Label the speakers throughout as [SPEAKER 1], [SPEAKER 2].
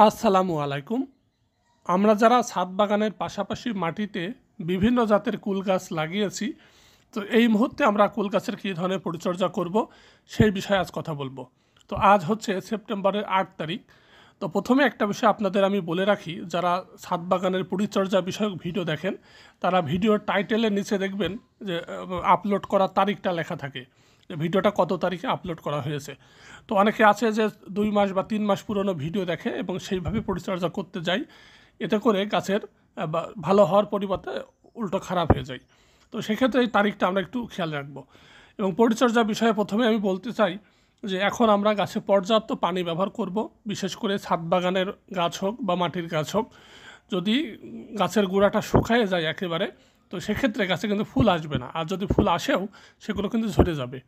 [SPEAKER 1] আসসালামু আলাইকুম। আমরা যারা ছাদ বাগানের পাশাপাশি মাটিতে বিভিন্ন জাতের কুল গাছ লাগিয়েছি, তো এই মুহূর্তে আমরা কুল গাছের কী ধরনের পরিচর্যা করব সেই বিষয়ে আজ কথা বলবো। তো আজ হচ্ছে সেপ্টেম্বরের ৮ তারিখ। তো প্রথমে একটা বিষয় আপনাদের আমি বলে রাখি, যারা ছাদ বাগানের পরিচর্যা বিষয়ক ভিডিও দেখেন তারা ভিডিওর টাইটেলের নিচে দেখবেন যে আপলোড করার তারিখটা লেখা থাকে, যে ভিডিওটা কত তারিখে আপলোড করা হয়েছে। তো অনেকে আছে যে 2 মাস বা 3 মাস পুরনো ভিডিও দেখে এবং সেইভাবে পরিচর্যা করতে যায়, এতে করে গাছের ভালো হওয়ার পরিবর্তে উল্টো খারাপ হয়ে যায়। তো সেক্ষেত্রে এই তারিখটা আমরা একটু খেয়াল রাখবো। এবং পরিচর্যা বিষয়ে প্রথমে আমি বলতে চাই যে এখন আমরা গাছে পর্যাপ্ত পানি ব্যবহার করব, বিশেষ করে ছাদ বাগানের গাছ হোক বা মাটির গাছ হোক। যদি গাছের গোড়াটা শুকায় যায় একেবারে, তো সেক্ষেত্রে গাছে কিন্তু ফুল আসবে না, আর যদি ফুল আসেও সেগুলো কিন্তু ঝরে যাবে।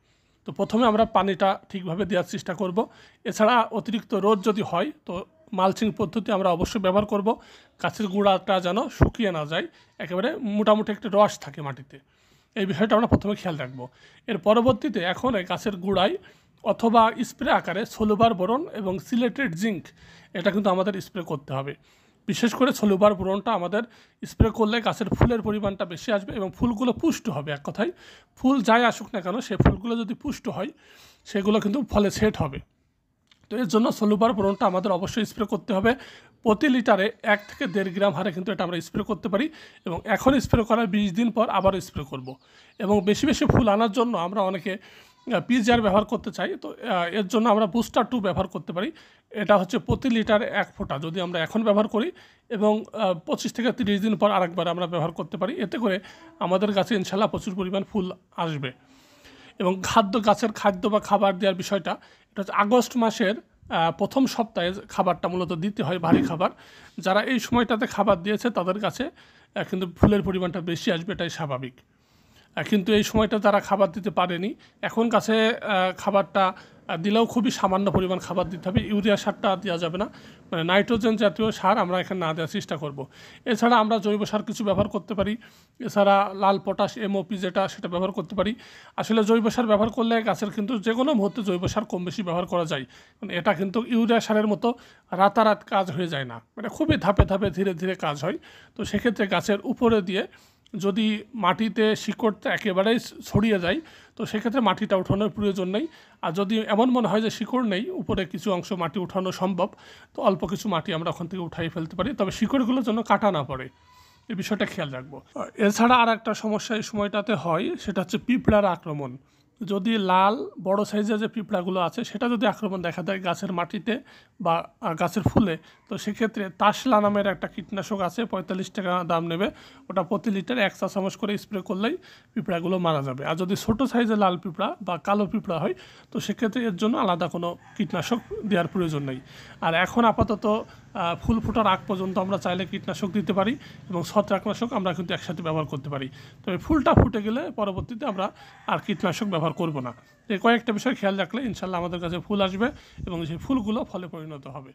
[SPEAKER 1] তো প্রথমে আমরা পানিটা ঠিকভাবে দেওয়ার চেষ্টা করব। এছাড়া অতিরিক্ত রোদ যদি হয় তো মালচিং পদ্ধতি আমরা অবশ্যই ব্যবহার করব, গাছের গোড়াটা যেন শুকিয়ে না যায়, একেবারে মোটামুটি একটা রস থাকে মাটিতে। এই বিষয়টা আমরা প্রথমে খেয়াল রাখবো। এর পরবর্তীতে এখন এই গাছের গোড়ায় অথবা স্প্রে আকারে সলুবার বোরন এবং সিলেটেড জিঙ্ক, এটা কিন্তু আমাদের স্প্রে করতে হবে। বিশেষ করে সলুবার বোরনটা আমাদের স্প্রে করলে গাছের ফুলের পরিমাণটা বেশি আসবে এবং ফুলগুলো পুষ্ট হবে। এক কথায় ফুল যাই আসুক না কেন, সে ফুলগুলো যদি পুষ্ট হয় সেগুলো কিন্তু ফলে সেট হবে। তো এর জন্য সলুবার বোরনটা আমাদের অবশ্যই স্প্রে করতে হবে। প্রতি লিটারে 1 থেকে 1.5 গ্রাম হারে কিন্তু এটা আমরা স্প্রে করতে পারি, এবং এখন স্প্রে করার 20 দিন পর আবারও স্প্রে করব। এবং বেশি বেশি ফুল আনার জন্য আমরা অনেকে পিজিআর ব্যবহার করতে চাই, তো এর জন্য আমরা বুস্টার 2 ব্যবহার করতে পারি। এটা হচ্ছে প্রতি লিটারে 1 ফোঁটা যদি আমরা এখন ব্যবহার করি, এবং 25 থেকে 30 দিন পর আরেকবার আমরা ব্যবহার করতে পারি। এতে করে আমাদের গাছে ইনশাল্লাহ প্রচুর পরিমাণ ফুল আসবে। এবং গাছের খাদ্য বা খাবার দেওয়ার বিষয়টা, এটা হচ্ছে আগস্ট মাসের প্রথম সপ্তাহে খাবারটা মূলত দিতে হয়, ভারী খাবার। যারা এই সময়টাতে খাবার দিয়েছে তাদের কাছে কিন্তু ফুলের পরিমাণটা বেশি আসবে, এটাই স্বাভাবিক। কিন্তু এই সময়টা তারা খাবার দিতে পারেনি, এখন গাছে খাবারটা দিলেও খুবই সামান্য পরিমাণ খাবার দিতে হবে। ইউরিয়া সারটা দেওয়া যাবে না, মানে নাইট্রোজেন জাতীয় সার আমরা এখানে না দেওয়ার চেষ্টা করব। এছাড়া আমরা জৈব সার কিছু ব্যবহার করতে পারি। এছাড়া লাল পটাশ এমওপি যেটা, সেটা ব্যবহার করতে পারি। আসলে জৈব সার ব্যবহার করলে গাছের কিন্তু যে কোনো মুহূর্তে জৈব সার কম বেশি ব্যবহার করা যায়, মানে এটা কিন্তু ইউরিয়া সারের মতো রাতারাত কাজ হয়ে যায় না, মানে খুবই ধাপে ধাপে ধীরে ধীরে কাজ হয়। তো সেক্ষেত্রে গাছের উপরে দিয়ে যদি মাটিতে শিকড়টা একেবারেই ছড়িয়ে যায়, তো সেক্ষেত্রে মাটিটা উঠানোর প্রয়োজন নেই। আর যদি এমন মনে হয় যে শিকড় নেই, উপরে কিছু অংশ মাটি উঠানো সম্ভব, তো অল্প কিছু মাটি আমরা ওখান থেকে উঠাই ফেলতে পারি, তবে শিকড়গুলোর জন্য কাটা না পড়ে, এই বিষয়টা খেয়াল রাখবো। এছাড়া আর একটা সমস্যা এই সময়টাতে হয়, সেটা হচ্ছে পিঁপড়ার আক্রমণ। যদি লাল বড় সাইজের যে পিঁপড়াগুলো আছে, সেটা যদি আক্রমণ দেখা দেয় গাছের মাটিতে বা গাছের ফুলে, তো সেক্ষেত্রে তাসলা নামের একটা কীটনাশক আছে, 45 টাকা দাম নেবে। ওটা প্রতি লিটারে 1 চা চামচ করে স্প্রে করলেই পিঁপড়াগুলো মারা যাবে। আর যদি ছোটো সাইজের লাল পিঁপড়া বা কালো পিঁপড়া হয়, তো সেক্ষেত্রে এর জন্য আলাদা কোনো কীটনাশক দেওয়ার প্রয়োজন নেই। আর এখন আপাতত ফুল ফোটার আগ পর্যন্ত আমরা চাইলে কীটনাশক দিতে পারি, এবং ছত্রাকনাশক আমরা কিন্তু একসাথে ব্যবহার করতে পারি। তবে ফুলটা ফুটে গেলে পরবর্তীতে আমরা আর কীটনাশক ব্যবহার করব না। এই কয়েকটা বিষয় খেয়াল রাখলে ইনশাল্লাহ আমাদের কাছে ফুল আসবে এবং সেই ফুলগুলো ফলে পরিণত হবে।